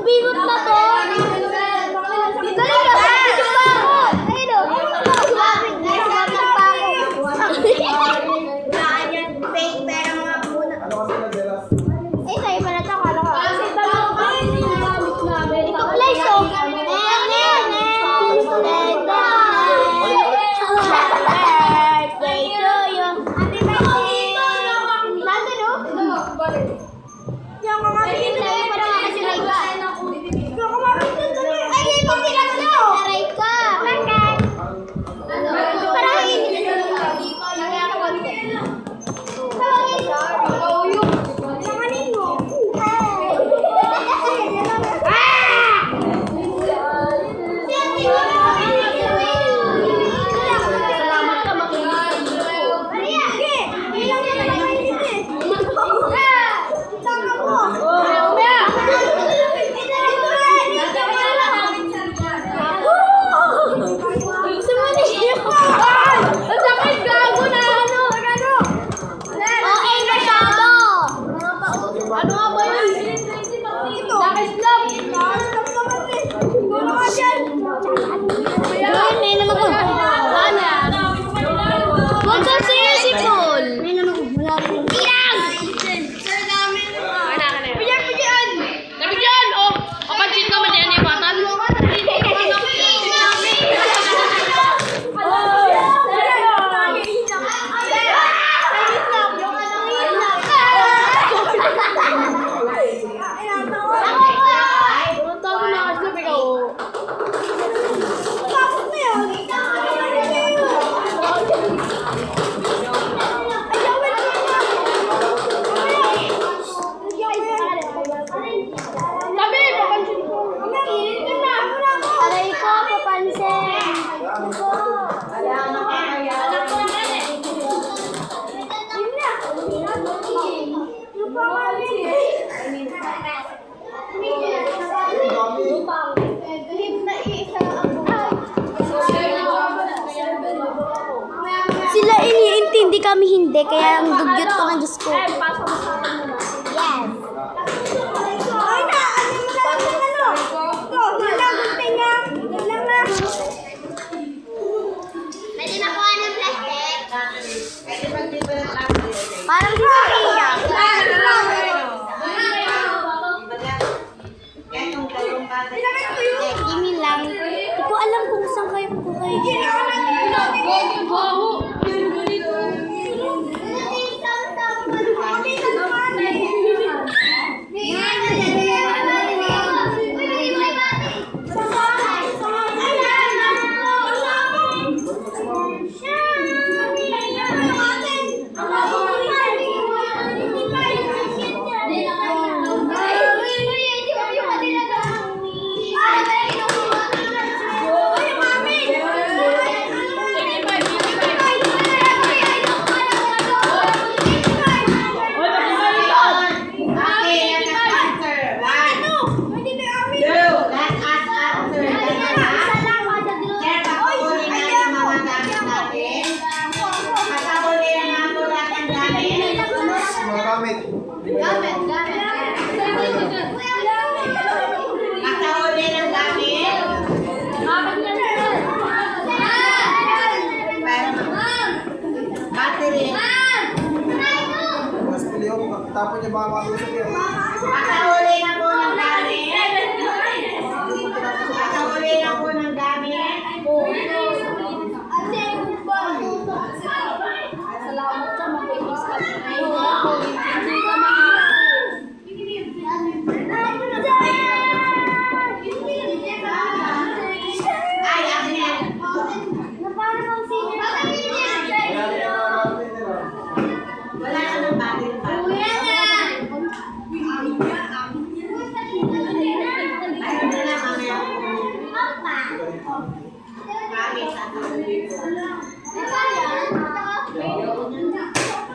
bingot na to. Dali na, video pa ako. Ayun o. Sumabing pa ako. Eh, sa'yo pa na ito. Kala ko. Ito place o. Sila iniintindi kami hindi, kaya ang dugyot ko ng Diyos ko. Yes. Pwede nakuha ng plastic? Parang si Sophia. Kimi lang. Hindi ko alam kung saan kayo kukuhay. Tapon niya mga matusok yan. Makahuli na po ng gamit. Makahuli na po ng gamit. Salamat sa makinis ka na Ay, ako yan. Wala na ng bagay pa. Ayun na lang, mamaya. Gamit sa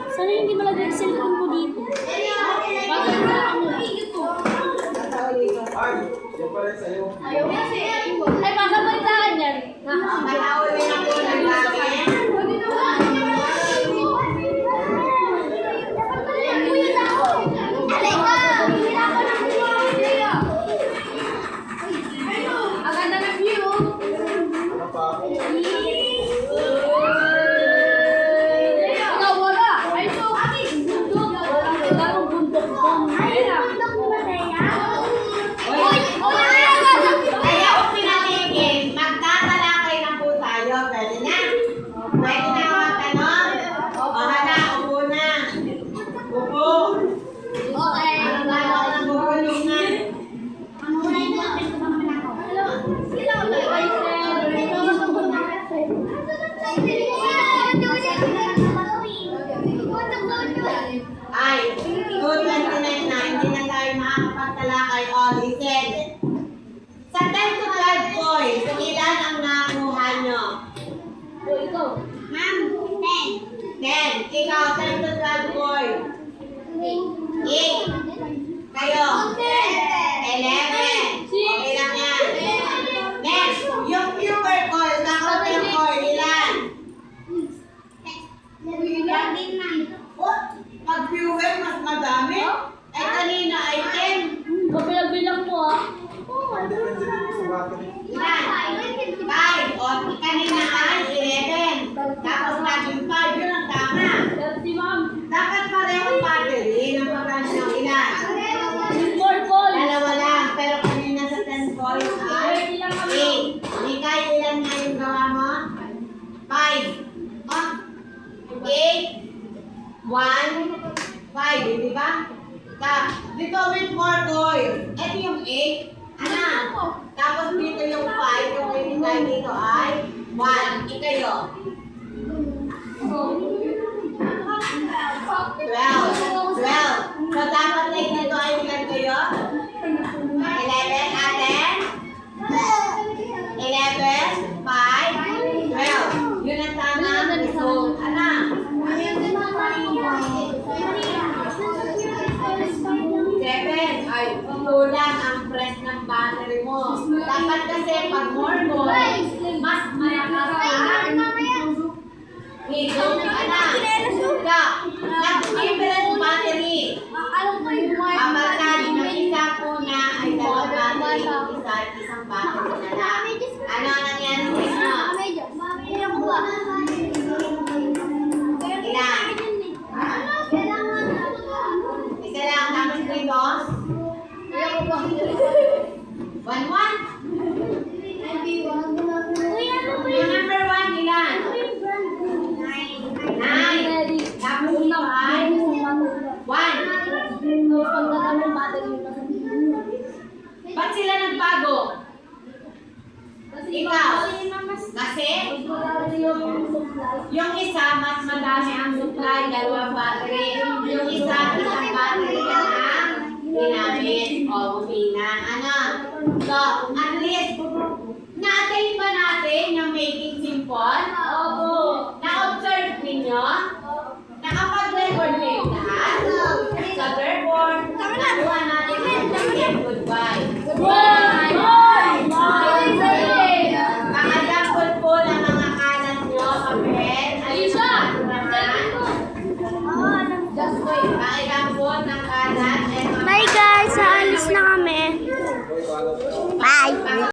sana hindi malagay yung cellphone ko dito. Bakit na ako? Ay, yan pa rin sa'yo. Ay, makabalik sa akin yan. Makahuli na po ng gamit. Ay, 229 na, hindi na tayo makakapagtalakay. O, listen. Sa 10 to 12 boys, ilan ang nakuha nyo? Ma'am, 10. Ikaw, 10 to 12 boys. 8. Kayo? 11. Okay lang yan. Next, yung viewer call, kakunting call, ilan? Oh, pag viewer, mas madami? Eh, kanina ay 10. Kabilang po ah. Depende din po sa battery. Ilan? 5. O, kanina ay 11. Tapos naging 5, yun ang tama. Si ma'am. Dapat parehong battery ng pagkano ng ilan. More call. Dalawa lang, pero kanina sa 10 points ay 8. Mikay, ilan na yung gawa mo? 5. Oh, 8. 1. 5, di ba? Dito with 4 coins. Ito yung 8. Ano? Tapos dito yung 5. Yung pinitay dito ay 1. Ikayo. 12. So, dapat na dito ay ilan kayo? 11, ate? 11, 5, 12. Yun ang tama. So, ano? 7. Ay, kulang ang press ng battery mo. Dapat kasi pag more gold, mas malakas ka. Higong anak. Nag-different battery. Papalitan ng isa po na ay dalawang battery, isa ay isang battery na lang. Ano ang nangyari sa inyo? Ilan? Isa lang, tapos dito? 1-1? Yung number 1, ilan? 9. Tapos dito ay 1. Ba't sila nagbago? Ikaw? Kasi? Yung isa, mas madami ang supply, dalawang battery. Yung isa, isang battery lang ang ginamit. O, bumina. Ano? So, at least, na-attain ba natin yung